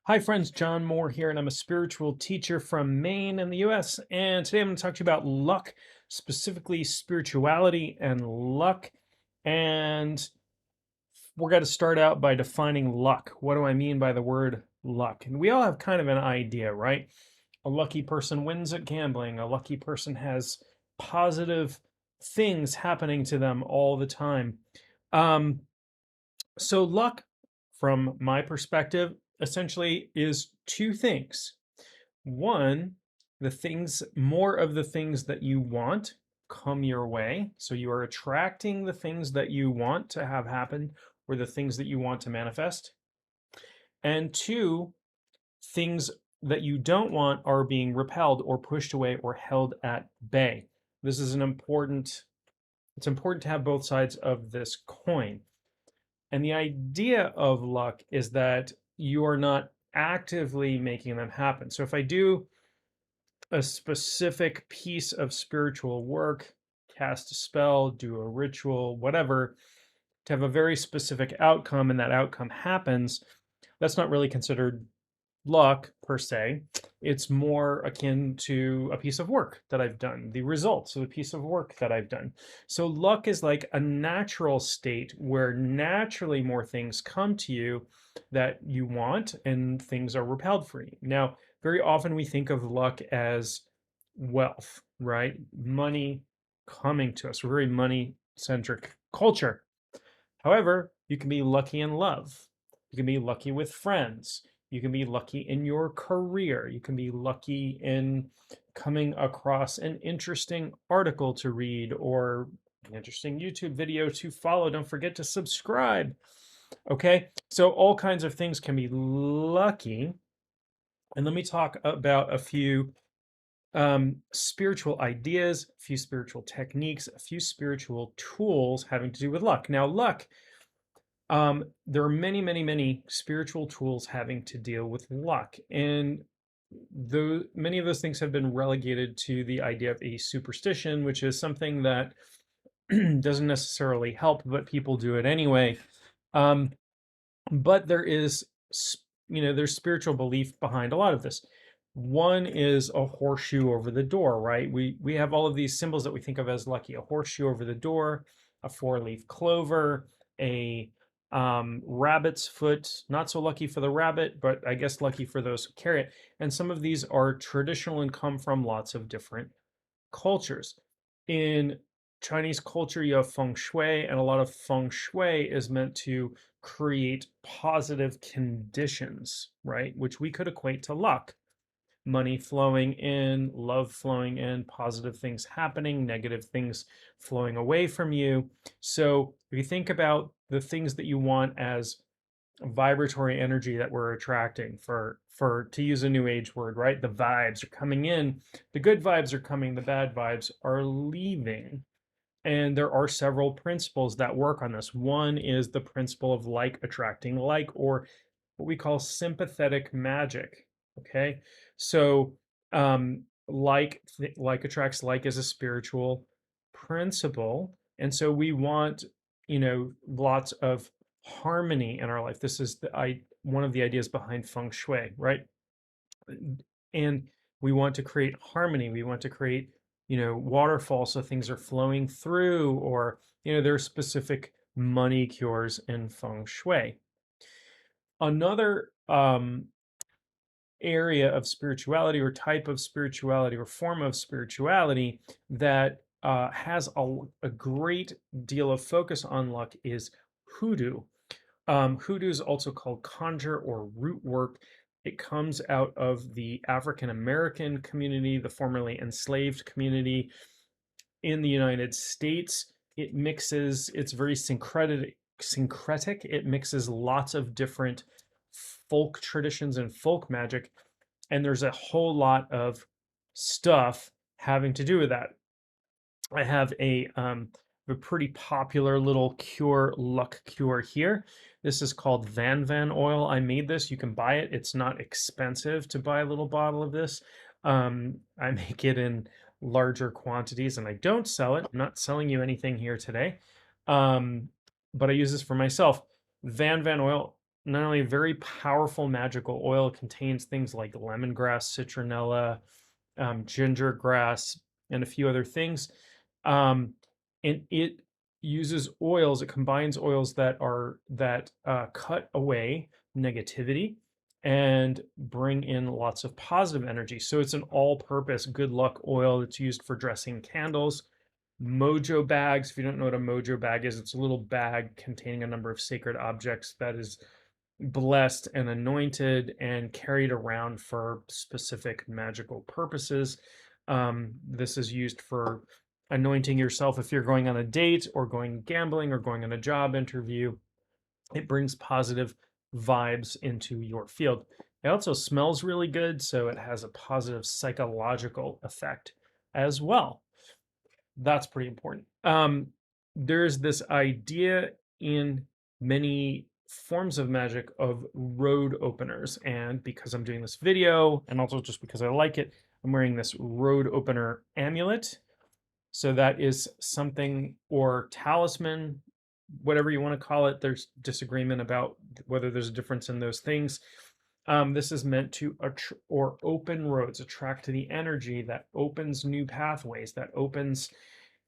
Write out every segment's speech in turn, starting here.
Hi, friends. John Moore here, and I'm a spiritual teacher from Maine in the US. And today I'm going to talk to you about luck, specifically spirituality and luck. And we're going to start out by defining luck. What do I mean by the word luck? And we all have kind of an idea, right? A lucky person wins at gambling, a lucky person has positive things happening to them all the time. Um, so, luck, from my perspective, essentially is two things. One, more of the things that you want come your way. So you are attracting the things that you want to have happen or the things that you want to manifest. And two, things that you don't want are being repelled or pushed away or held at bay. This is it's important to have both sides of this coin. And the idea of luck is that you are not actively making them happen. So if I do a specific piece of spiritual work, cast a spell, do a ritual, whatever, to have a very specific outcome and that outcome happens, that's not really considered luck per se. It's more akin to a piece of work that I've done, the results of a piece of work that I've done. So luck is like a natural state where naturally more things come to you that you want and things are repelled for you. Now, very often we think of luck as wealth, right? Money coming to us. We're a very money centric culture. However, you can be lucky in love. You can be lucky with friends. You can be lucky in your career. You can be lucky in coming across an interesting article to read or an interesting YouTube video to follow. Don't forget to subscribe. Okay, so all kinds of things can be lucky. And let me talk about a few spiritual ideas, a few spiritual techniques, a few spiritual tools having to do with luck. Now, luck, there are many, many, many spiritual tools having to deal with luck. And many of those things have been relegated to the idea of a superstition, which is something that doesn't necessarily help, but people do it anyway. Um, but there's spiritual belief behind a lot of this. One is a horseshoe over the door, right? We have all of these symbols that we think of as lucky: a horseshoe over the door, a four-leaf clover, a rabbit's foot. Not so lucky for the rabbit, but I guess lucky for those who carry it. And some of these are traditional and come from lots of different cultures. In Chinese culture, you have feng shui, and a lot of feng shui is meant to create positive conditions, right? Which we could equate to luck. Money flowing in, love flowing in, positive things happening, negative things flowing away from you. So if you think about the things that you want as vibratory energy that we're attracting, for to use a new age word, right? The vibes are coming in, the good vibes are coming, the bad vibes are leaving. And there are several principles that work on this. One is the principle of like attracting like, or what we call sympathetic magic. Okay, so like attracts like is a spiritual principle, and so we want, lots of harmony in our life. This is one of the ideas behind feng shui, right? And we want to create harmony. We want to create, waterfalls so things are flowing through, or, there are specific money cures in feng shui. Another area of spirituality or type of spirituality or form of spirituality that has a great deal of focus on luck is hoodoo. Hoodoo is also called conjure or root work. It comes out of the African American community, the formerly enslaved community in the United States. It's very syncretic. It mixes lots of different folk traditions and folk magic, and there's a whole lot of stuff having to do with that. I have a pretty popular little luck cure here. This is called Van oil. I made this. You can buy it. It's not expensive to buy a little bottle of this. I make it in larger quantities and I don't sell it. I'm not selling you anything here today. But I use this for myself. Van oil not only a very powerful magical oil, it contains things like lemongrass, citronella, ginger grass, and a few other things. Um, and it uses oils. It combines oils that cut away negativity and bring in lots of positive energy. So it's an all-purpose good luck oil. It's used for dressing candles. Mojo bags. If you don't know what a mojo bag is, it's a little bag containing a number of sacred objects that is blessed and anointed and carried around for specific magical purposes. This is used for anointing yourself if you're going on a date or going gambling or going on a job interview. It brings positive vibes into your field. It also smells really good, so it has a positive psychological effect as well. That's pretty important. There's this idea in many forms of magic of road openers, and because I'm doing this video, and also just because I like it, I'm wearing this road opener amulet. So that is something, or talisman, whatever you want to call it. There's disagreement about whether there's a difference in those things. This is meant to or open roads, attract to the energy that opens new pathways, that opens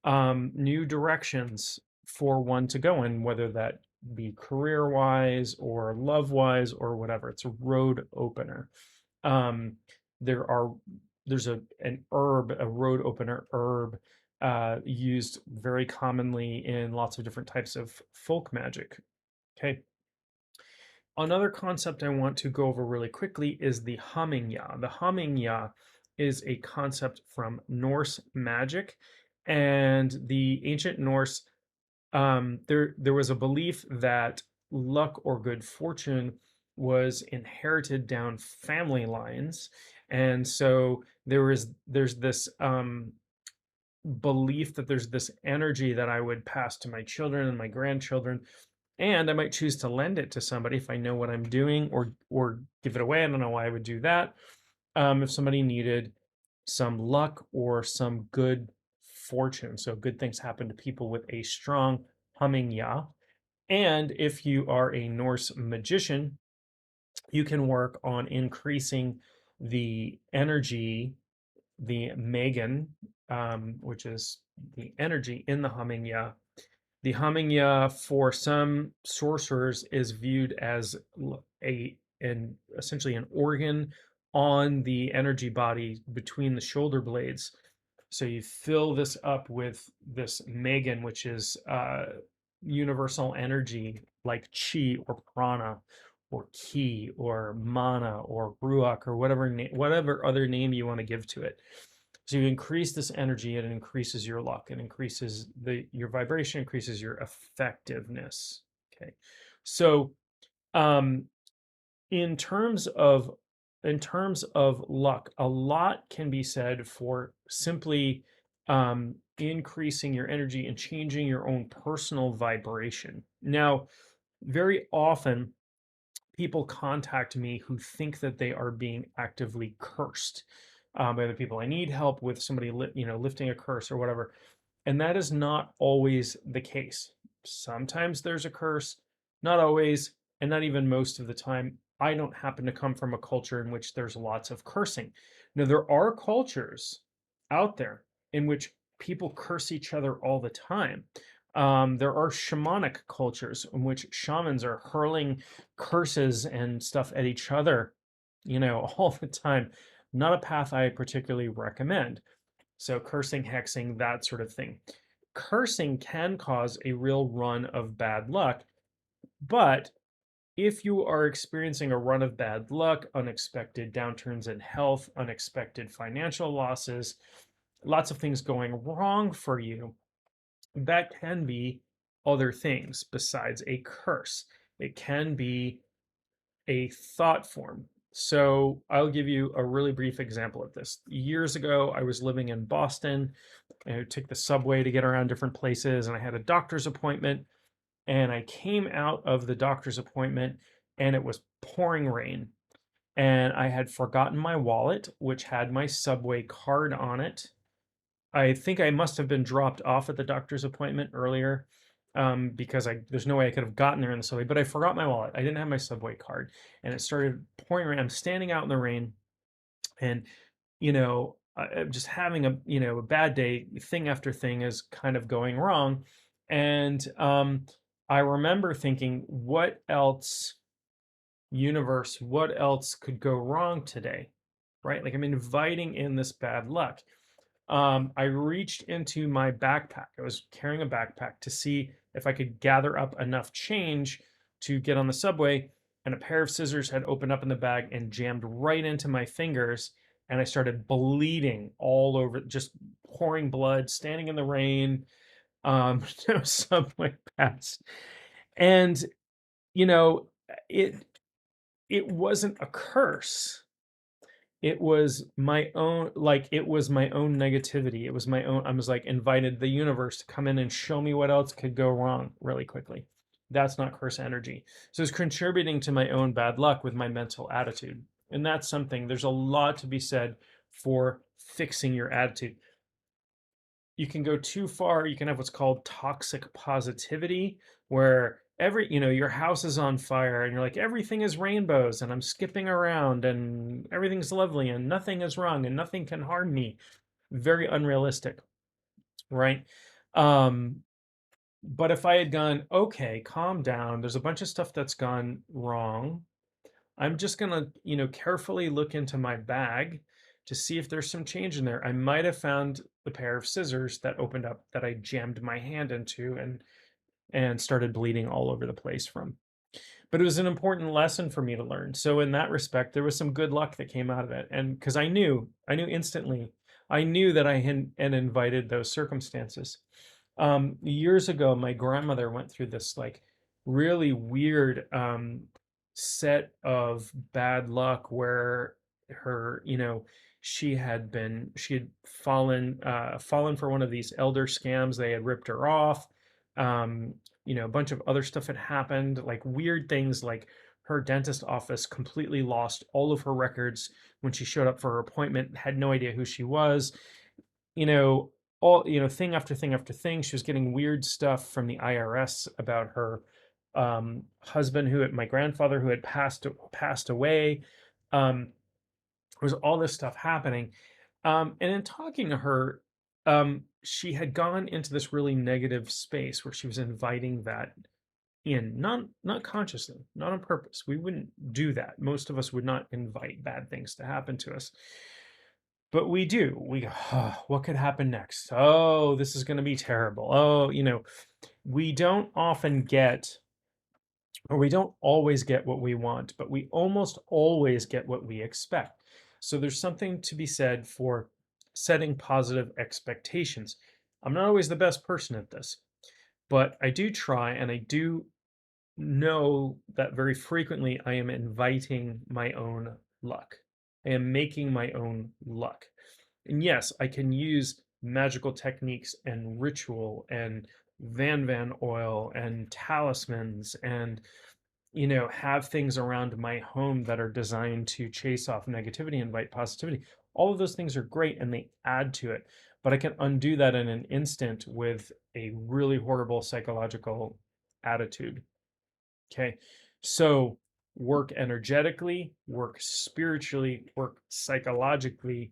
new directions for one to go in, whether that be career wise or love wise or whatever. It's a road opener. Um, there are there's an herb, a road opener herb, used very commonly in lots of different types of folk magic. Okay. Another concept I want to go over really quickly is the Haminga. The Haminga is a concept from Norse magic, and the ancient Norse, there was a belief that luck or good fortune was inherited down family lines, and so there's this belief that there's this energy that I would pass to my children and my grandchildren, and I might choose to lend it to somebody if I know what I'm doing, or give it away. I don't know why I would do that. If somebody needed some luck or some good fortune, so good things happen to people with a strong humming ya. And if you are a Norse magician, you can work on increasing the energy, the Megan, which is the energy in the humming ya. The Haminga for some sorcerers is viewed as essentially an organ on the energy body between the shoulder blades. So you fill this up with this Megan, which is universal energy like chi or prana or ki or mana or ruach or whatever other name you want to give to it. So you increase this energy, and it increases your luck, it increases your vibration, increases your effectiveness. Okay, so um, in terms of luck, a lot can be said for simply increasing your energy and changing your own personal vibration. Now, very often people contact me who think that they are being actively cursed by other people. I need help with somebody, lifting a curse or whatever, and that is not always the case. Sometimes there's a curse, not always, and not even most of the time. I don't happen to come from a culture in which there's lots of cursing. Now, there are cultures out there in which people curse each other all the time. There are shamanic cultures in which shamans are hurling curses and stuff at each other, all the time. Not a path I particularly recommend. So cursing, hexing, that sort of thing. Cursing can cause a real run of bad luck, but if you are experiencing a run of bad luck, unexpected downturns in health, unexpected financial losses, lots of things going wrong for you, that can be other things besides a curse. It can be a thought form. So I'll give you a really brief example of this. Years ago, I was living in Boston. I took the subway to get around different places, and I had a doctor's appointment. And I came out of the doctor's appointment, and it was pouring rain. And I had forgotten my wallet, which had my subway card on it. I think I must have been dropped off at the doctor's appointment earlier. because there's no way I could have gotten there in the subway, but I forgot my wallet. I didn't have my subway card, and it started pouring rain. I'm standing out in the rain, and I'm just having a bad day. Thing after thing is kind of going wrong, and I remember thinking, what else, universe? What else could go wrong today? Right? Like I'm inviting in this bad luck. I reached into my backpack. I was carrying a backpack to see if I could gather up enough change to get on the subway, and a pair of scissors had opened up in the bag and jammed right into my fingers, and I started bleeding all over, just pouring blood, standing in the rain. No subway pass, and you know, it it wasn't a curse. It was my own, like, it was my own negativity. It was my own, I was like invited the universe to come in and show me what else could go wrong really quickly. That's not curse energy. So it's contributing to my own bad luck with my mental attitude. And that's something, there's a lot to be said for fixing your attitude. You can go too far. You can have what's called toxic positivity, where your house is on fire and you're like, everything is rainbows and I'm skipping around and everything's lovely and nothing is wrong and nothing can harm me. Very unrealistic, right? Um, but if I had gone, okay, calm down, there's a bunch of stuff that's gone wrong. I'm just gonna, carefully look into my bag to see if there's some change in there. I might have found the pair of scissors that opened up that I jammed my hand into and started bleeding all over the place from. But it was an important lesson for me to learn. So in that respect, there was some good luck that came out of it. And because I knew instantly, I knew that I had invited those circumstances. Years ago, my grandmother went through this like really weird set of bad luck where her, she had fallen for one of these elder scams. They had ripped her off. Um, a bunch of other stuff had happened, like weird things, like her dentist office completely lost all of her records when she showed up for her appointment, had no idea who she was. You know, thing after thing after thing. She was getting weird stuff from the IRS about her husband, my grandfather, who had passed away. There was all this stuff happening, and in talking to her, she had gone into this really negative space where she was inviting that in, not consciously, not on purpose. We wouldn't do that. Most of us would not invite bad things to happen to us. But we do. We go, oh, what could happen next? Oh, this is going to be terrible. Oh, we don't often get, or we don't always get what we want, but we almost always get what we expect. So there's something to be said for setting positive expectations. I'm not always the best person at this, but I do try, and I do know that very frequently I am inviting my own luck. I am making my own luck. And yes, I can use magical techniques and ritual and Van oil and talismans and have things around my home that are designed to chase off negativity, invite positivity. All of those things are great and they add to it. But I can undo that in an instant with a really horrible psychological attitude. Okay. So work energetically, work spiritually, work psychologically,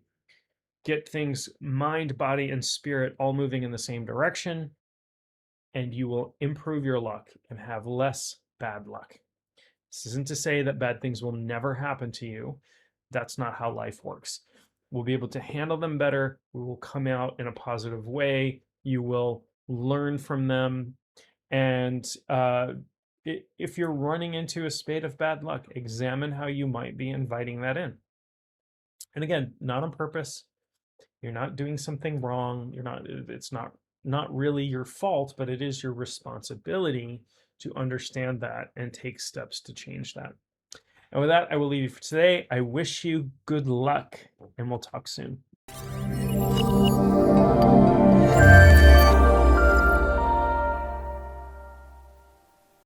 get things, mind, body, and spirit all moving in the same direction, and you will improve your luck and have less bad luck. This isn't to say that bad things will never happen to you. That's not how life works. We'll be able to handle them better. We will come out in a positive way. You will learn from them. And if you're running into a spate of bad luck, examine how you might be inviting that in. And again, not on purpose. You're not doing something wrong. It's not really your fault, but it is your responsibility to understand that and take steps to change that. And with that, I will leave you for today. I wish you good luck, and we'll talk soon.